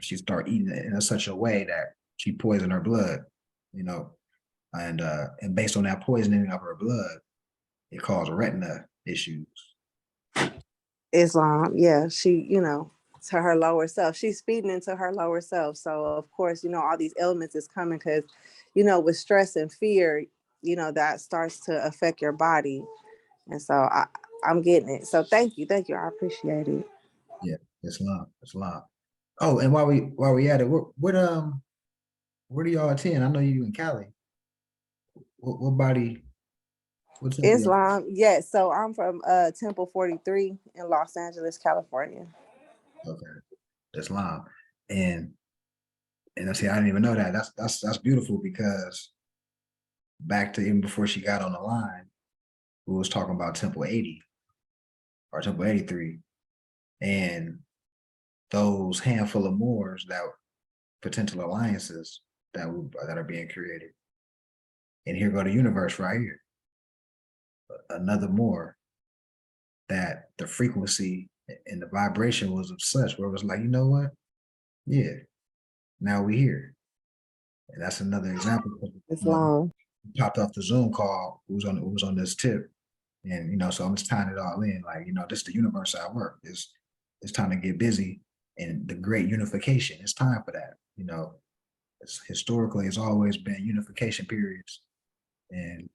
she started eating it in such a way that she poisoned her blood, and based on that poisoning of her blood, it caused retina issues. Islam, yeah, she, to her lower self. She's feeding into her lower self. So of course, all these elements is coming because, with stress and fear, that starts to affect your body. And so I'm getting it. So thank you. I appreciate it. Yeah, Islam. Oh, and while we at it, where do y'all attend? I know you in Cali. What body? What's up? Islam, yes. So I'm from Temple 43 in Los Angeles, California. Okay, Islam, and I see I didn't even know that. That's beautiful because back to even before she got on the line, we was talking about Temple 80 or Temple 83, and those handful of Moors that potential alliances that are being created. And here go the universe right here. Another Moor that the frequency and the vibration was of such where it was like, you know what? Yeah, now we here. And that's another example. Islam. Popped off the Zoom call, who was on this tip. And so I'm just tying it all in. Like, this is the universe at work. It's time to get busy and the great unification. It's time for that. Historically, it's always been unification periods. And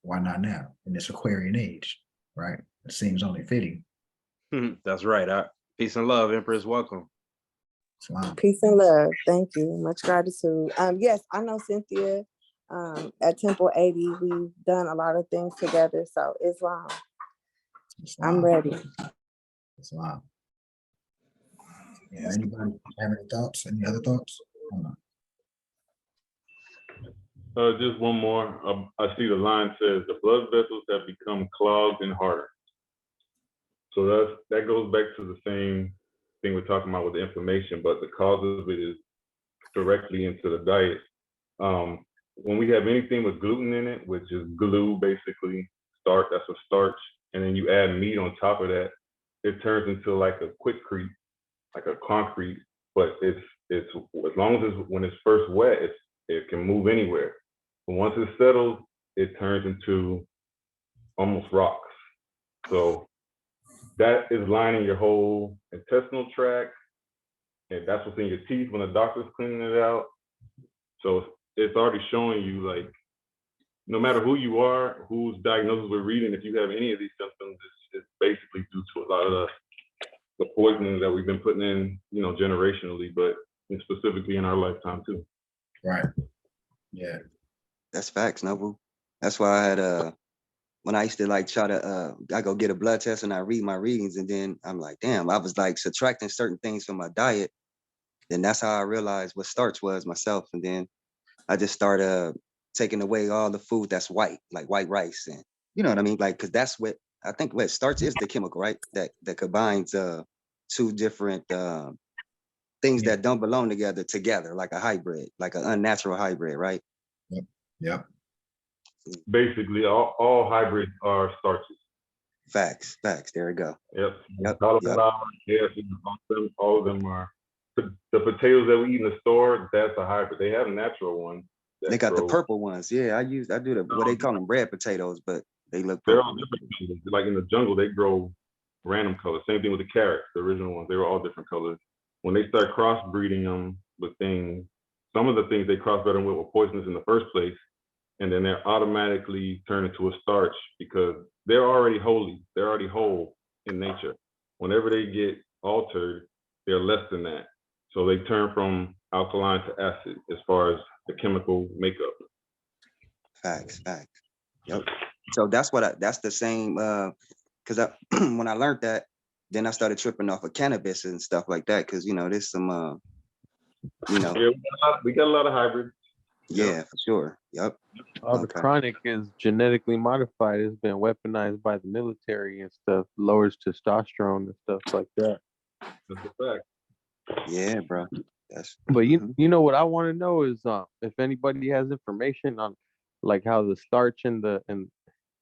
why not now in this Aquarian age, right? It seems only fitting. That's right. Peace and love, Empress. Welcome. Islam. Peace and love. Thank you. Much gratitude. Yes, I know Cynthia. At Temple 80, we've done a lot of things together. So Islam. I'm ready. Islam. Yeah, anybody have any thoughts? Any other thoughts? Just one more. I see the line says the blood vessels have become clogged and hardened. So that goes back to the same thing we're talking about with the inflammation, but the cause of it is directly into the diet. When we have anything with gluten in it, which is glue, basically starch, that's a starch, and then you add meat on top of that, it turns into like a quickcrete, like a concrete. But it's as long as when it's first wet, it can move anywhere. But once it settles, it turns into almost rocks. So that is lining your whole intestinal tract, and that's what's in your teeth when the doctor's cleaning it out. So it's already showing you, like, no matter who you are, whose diagnosis we're reading, if you have any of these symptoms, it's basically due to a lot of the poisoning that we've been putting in, generationally, but specifically in our lifetime too. Right. Yeah. That's facts, Noble. That's why I had when I used to try to I go get a blood test and I read my readings, and then I'm like, damn, I was like subtracting certain things from my diet. Then that's how I realized what starch was myself. And then I just started taking away all the food that's white, like white rice, and you know what I mean? Like, cause that's what I think what starch is, the chemical, right? That combines two different things that don't belong together, like a hybrid, like an unnatural hybrid, right? Yep. Basically, all hybrids are starches. Facts. There we go. Yep. All of them are. The potatoes that we eat in the store, that's a hybrid. They have natural ones. They got the purple ones. Yeah, I do what they call them red potatoes, but they look They're purple. all different colors. Like in the jungle, they grow random colors. Same thing with the carrots, the original ones. They were all different colors. When they start crossbreeding them with things, some of the things they crossbred them with were poisonous in the first place, and then they're automatically turned into a starch because they're already holy. They're already whole in nature. Whenever they get altered, they're less than that. So they turn from alkaline to acid as far as the chemical makeup. Facts. Yep. So that's the same. Because when I learned that, then I started tripping off of cannabis and stuff like that. Because there's some, Yeah, we got a lot of hybrids. Yeah, for sure. Yep. All the chronic is genetically modified. It's been weaponized by the military and stuff. Lowers testosterone and stuff like that. That's a fact. Yeah, bro. But you know what I want to know is if anybody has information on like how the starch and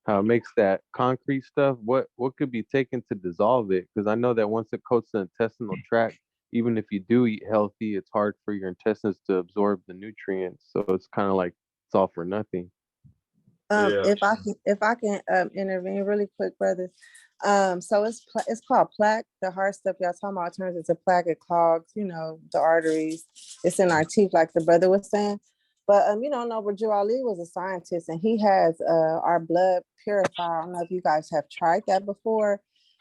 how it makes that concrete stuff, what could be taken to dissolve it? Because I know that once it coats the intestinal tract, even if you do eat healthy, it's hard for your intestines to absorb the nutrients. So it's kind of like it's all for nothing. Yeah. If I can intervene really quick, brother. So it's called plaque. The hard stuff y'all talking about turns into plaque. It clogs, the arteries. It's in our teeth, like the brother was saying. But Noble Drew Ali was a scientist, and he has our blood purifier. I don't know if you guys have tried that before.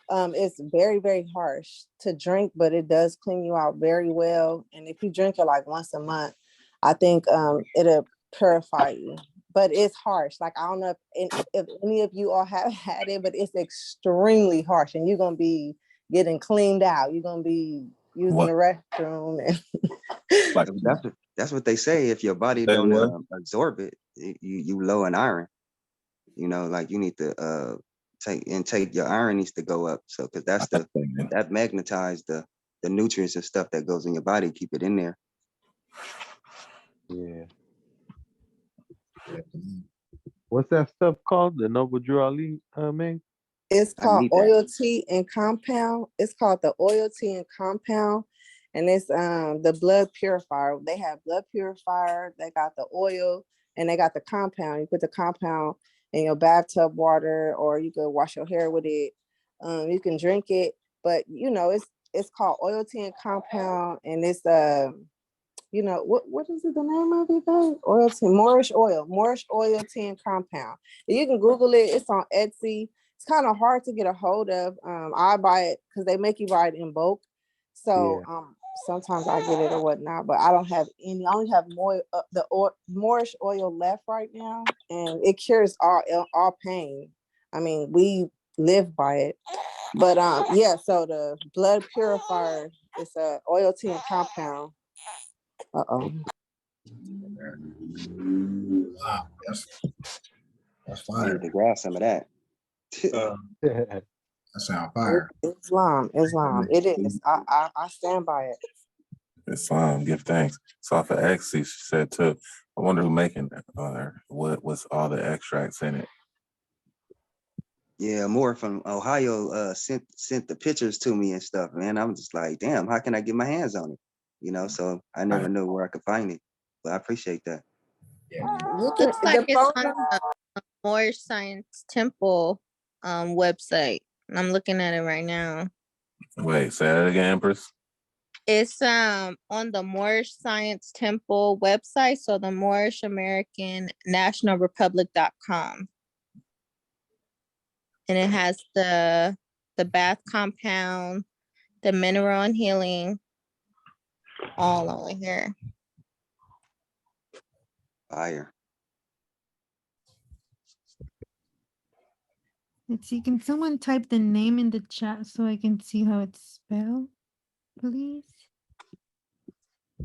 It's very, very harsh to drink, but it does clean you out very well. And if you drink it like once a month, I think it'll purify you. But it's harsh. Like, I don't know if any of you all have had it, but it's extremely harsh, and you're gonna be getting cleaned out. You're gonna be using What? the restroom, and Like That's what they say. If your body Say don't what? absorb it, you low in iron. Like you need to take your iron needs to go up. So because that magnetize the nutrients and stuff that goes in your body, keep it in there. Yeah. What's that stuff called? The Noble Drew Ali, man? it's I called need that. oil tea and compound. It's called the oil tea and compound, and it's the blood purifier. They have blood purifier. They got the oil, and they got the compound. You put the compound in your bathtub water, or you could wash your hair with it. You can drink it, but it's called oil tea and compound, and it's what is it, the name of it, babe? Oil tea, Moorish oil tea and compound. You can Google it. It's on Etsy. It's kind of hard to get a hold of. I buy it because they make you buy it in bulk. So sometimes I get it or whatnot, but I don't have any. I only have Moorish oil left right now, and it cures all pain. I mean, we live by it. But so the blood purifier is a oil tea and compound. Wow, that's I fire. need to grab some of that. That sound fire. Islam. It is. I stand by it. Islam, give thanks. It's off of Exy, she said too. I wonder who making that, or what's all the extracts in it. Yeah, more from Ohio sent the pictures to me and stuff, man. I'm just like, damn, how can I get my hands on it? So I never knew where I could find it, but I appreciate that. Looks like it's on the Moorish Science Temple website. I'm looking at it right now. Wait, say that again, Empress. It's on the Moorish Science Temple website, so the Moorish American National Republic.com. And it has the bath compound, the mineral and healing, all over here. Fire. Let's see. Can someone type the name in the chat so I can see how it's spelled, please?